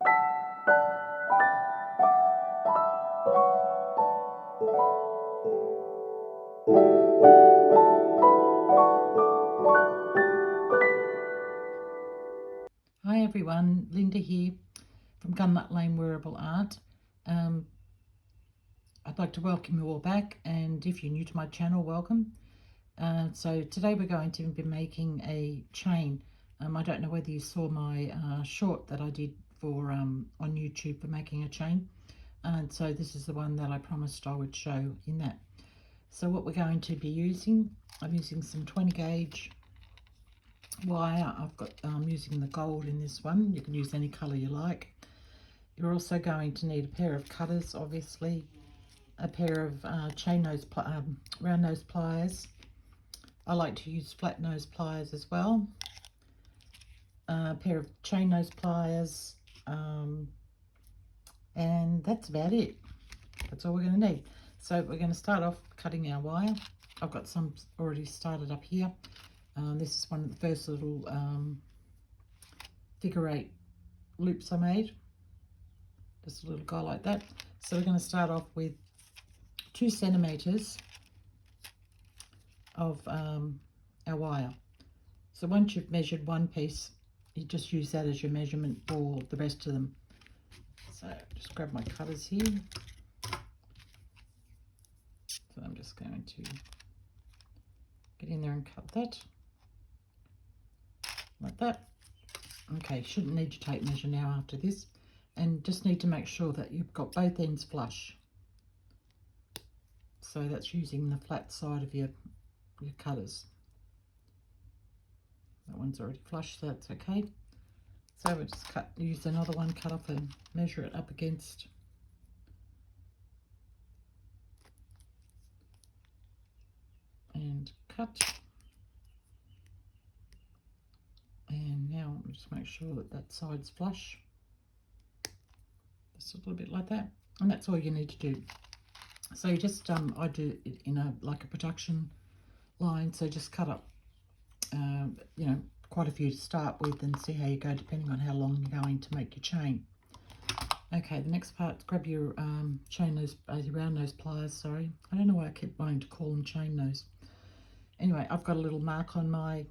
Hi everyone, Linda here from Gunnut Lane Wearable Art. I'd like to welcome you all back, and if you're new to my channel, welcome. So today we're going to be making a chain. I don't know whether you saw my short that I did for on YouTube for making a chain, and so this is the one that I promised I would show in that. So what we're going to be using, I'm using some 20 gauge wire. I'm using the gold in this one. You can use any color you like. You're also going to need a pair of cutters, obviously, a pair of round nose pliers. I like to use flat nose pliers as well. A pair of chain nose pliers, and that's about it. That's all we're going to need. So we're going to start off cutting our wire. I've got some already started up here. This is one of the first little figure 8 loops I made. Just a little guy like that. So we're going to start off with 2 centimeters of our wire. So once you've measured one piece, you just use that as your measurement for the rest of them. So just grab my cutters here. So I'm just going to get in there and cut that like that. Okay, shouldn't need your tape measure now after this, and just need to make sure that you've got both ends flush. So that's using the flat side of your cutters. That one's already flush, so that's okay. So we'll just use another one, cut off and measure it up against. And cut. And now we'll just make sure that that side's flush. Just a little bit like that. And that's all you need to do. So you just, I do it in like a production line. So just cut up, you know, quite a few to start with and see how you go depending on how long you're going to make your chain. Okay, the next part, grab your your round nose pliers, sorry. I don't know why I keep wanting to call them chain nose. Anyway, I've got a little mark on my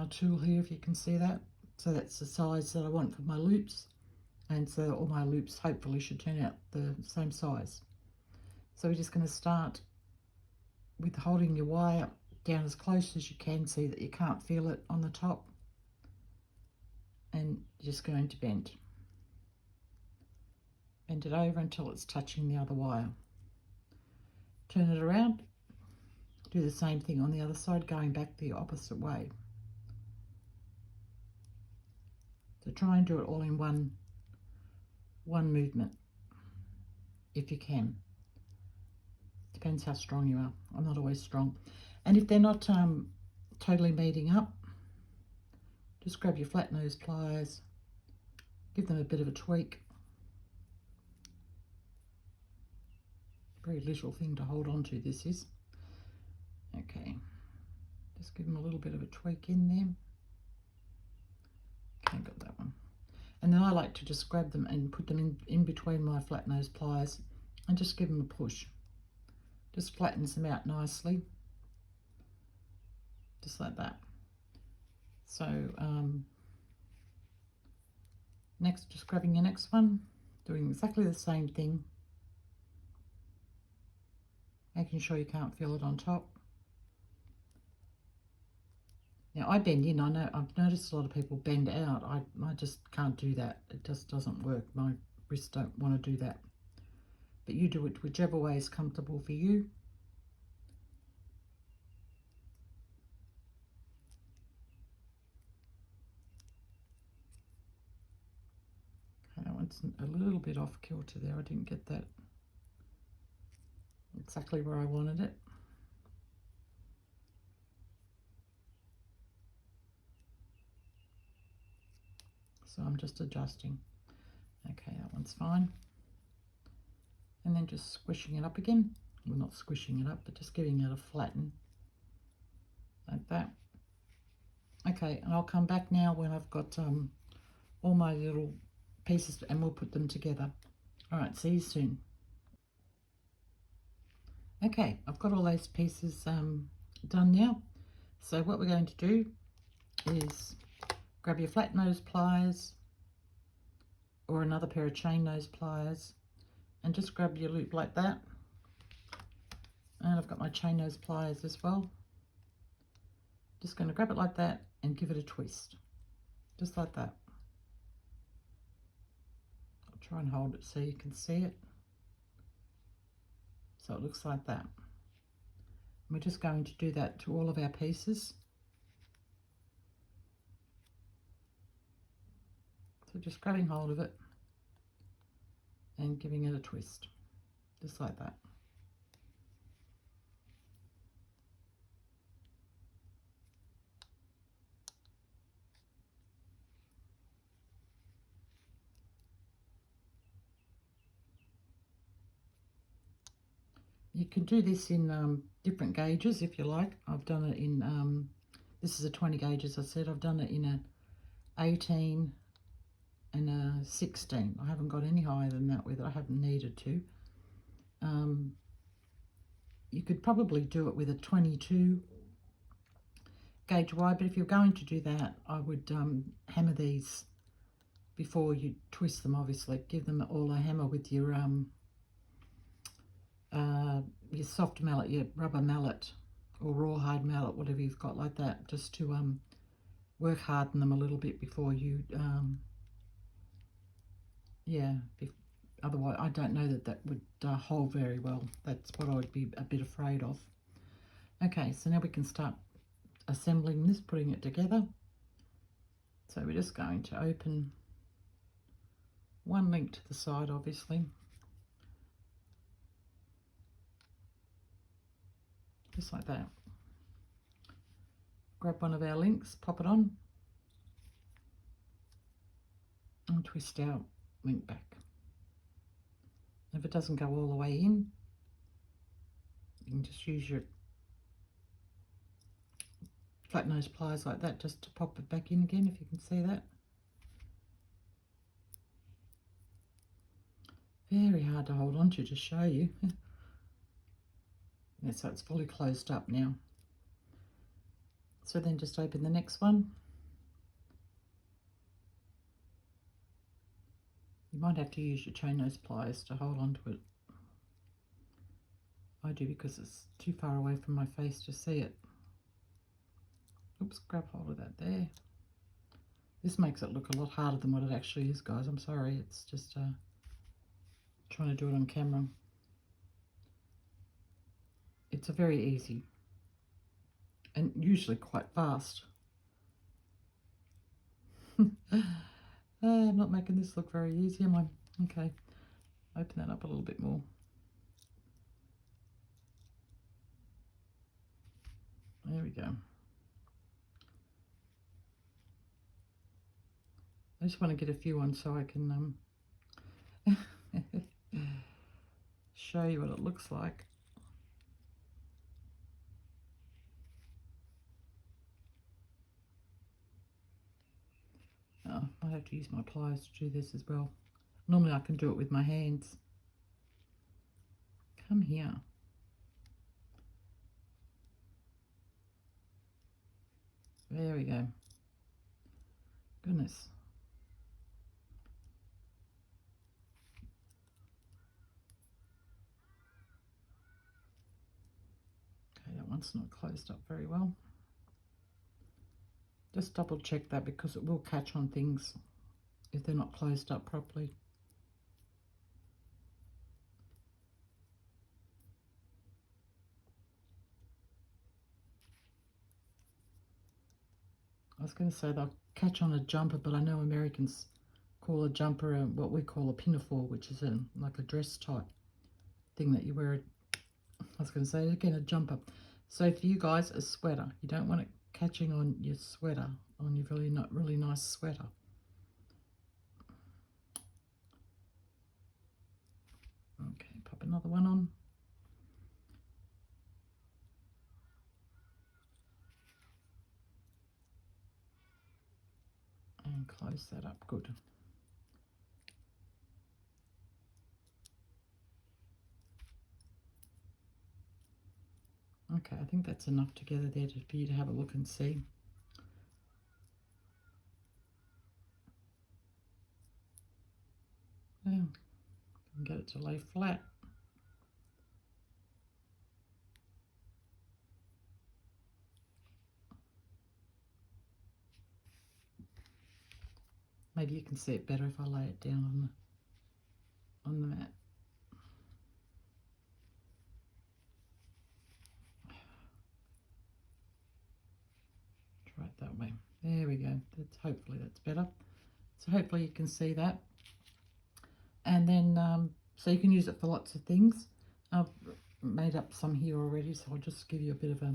tool here, if you can see that. So that's the size that I want for my loops. And so all my loops hopefully should turn out the same size. So we're just going to start with holding your wire down as close as you can, see that you can't feel it on the top. And you're just going to bend it over until it's touching the other wire. Turn it around, do the same thing on the other side, going back the opposite way. So try and do it all in one movement if you can. Depends how strong you are. I'm not always strong. And if they're not totally meeting up, just grab your flat nose pliers, give them a bit of a tweak. Very little thing to hold on to, this is. Okay, just give them a little bit of a tweak in there. Okay, got that one. And then I like to just grab them and put them in between my flat nose pliers and just give them a push. Just flattens them out nicely, just like that. So next, just grabbing your next one, doing exactly the same thing, making sure you can't feel it on top. Now I bend in. I know I've noticed a lot of people bend out. I just can't do that. It just doesn't work. My wrists don't want to do that. But you do it whichever way is comfortable for you. Okay, that one's a little bit off kilter there. I didn't get that exactly where I wanted it. So I'm just adjusting. Okay, that one's fine. And then just squishing it up again. Well, not squishing it up, but just giving it a flatten like that. Okay, and I'll come back now when I've got all my little pieces and we'll put them together. All right, see you soon. Okay, I've got all those pieces done now. So what we're going to do is grab your flat nose pliers or another pair of chain nose pliers and just grab your loop like that. And I've got my chain nose pliers as well. Just going to grab it like that and give it a twist, just like that. I'll try and hold it so you can see it. So it looks like that. We're just going to do that to all of our pieces. So just grabbing hold of it and giving it a twist, just like that. You can do this in different gauges if you like. I've done it in, this is a 20 gauge as I said. I've done it in a 18 and a 16. I haven't got any higher than that with it. I haven't needed to. You could probably do it with a 22 gauge wide, but if you're going to do that, I would hammer these before you twist them, obviously. Give them all a hammer with your soft mallet, your rubber mallet or rawhide mallet, whatever you've got like that, just to work harden them a little bit before you, otherwise I don't know that would hold very well. That's what I would be a bit afraid of. Okay, so now we can start assembling this, putting it together. So we're just going to open one link to the side, obviously. Just like that. Grab one of our links, pop it on, and twist our link back. If it doesn't go all the way in, you can just use your flat nose pliers like that just to pop it back in again, if you can see that. Very hard to hold on to show you. Yeah, so it's fully closed up now. So then just open the next one. You might have to use your chain nose pliers to hold on to it. I do because it's too far away from my face to see it. Oops, grab hold of that there. This makes it look a lot harder than what it actually is, guys. I'm sorry, it's just trying to do it on camera. It's a very easy and usually quite fast. I'm not making this look very easy, am I? Okay, open that up a little bit more. There we go. I just want to get a few on so I can show you what it looks like. Oh, I have to use my pliers to do this as well. Normally I can do it with my hands. Come here. There we go. Goodness. Okay, that one's not closed up very well. Just double check that because it will catch on things if they're not closed up properly. I was going to say they'll catch on a jumper, but I know Americans call a jumper what we call a pinafore, which is like a dress type thing that you wear. I was going to say again, a jumper. So for you guys, a sweater. You don't want it catching on your sweater, on your really nice sweater. Okay, pop another one on. And close that up, good. Okay, I think that's enough together there for you to have a look and see. Yeah, and get it to lay flat. Maybe you can see it better if I lay it down on the mat. Try it that way. There we go. Hopefully that's better. So hopefully you can see that. And then, so you can use it for lots of things. I've made up some here already, so I'll just give you a bit of a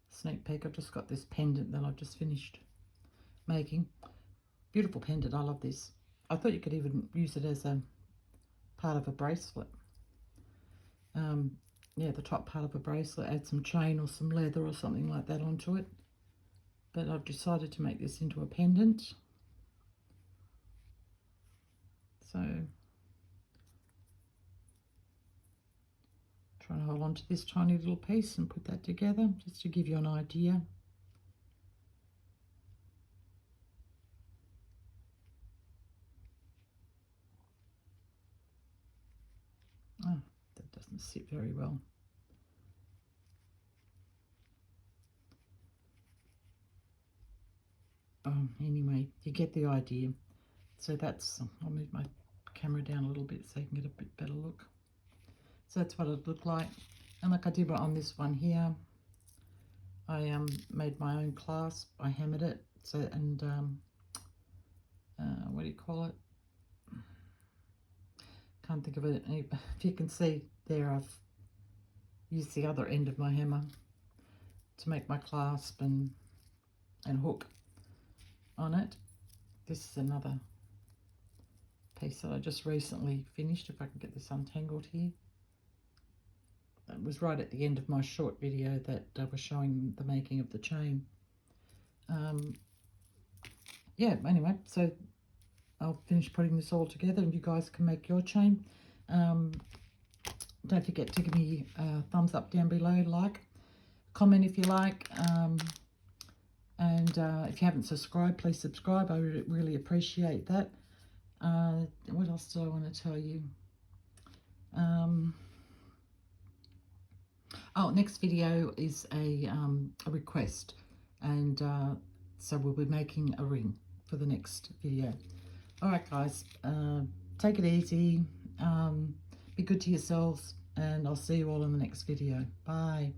sneak peek. I've just got this pendant that I've just finished making. Beautiful pendant. I love this. I thought you could even use it as a part of a bracelet. Yeah, the top part of a bracelet. Add some chain or some leather or something like that onto it. But I've decided to make this into a pendant. So trying to hold on to this tiny little piece and put that together just to give you an idea. Oh, that doesn't sit very well. Anyway, you get the idea. So that's, I'll move my camera down a little bit so you can get a bit better look. So that's what it looked like. And like I did on this one here, I made my own clasp. I hammered it. So, and what do you call it? Can't think of it. If you can see there, I've used the other end of my hammer to make my clasp and hook on it. This is another piece that I just recently finished. If I can get this untangled here. That was right at the end of my short video that was showing the making of the chain. Yeah, anyway, so I'll finish putting this all together and you guys can make your chain. Don't forget to give me a thumbs up down below, like, comment if you like, and if you haven't subscribed, please subscribe. I really appreciate that. What else do I want to tell you? Oh, next video is a request, and so we'll be making a ring for the next video. All right, guys, take it easy, be good to yourselves, and I'll see you all in the next video. Bye.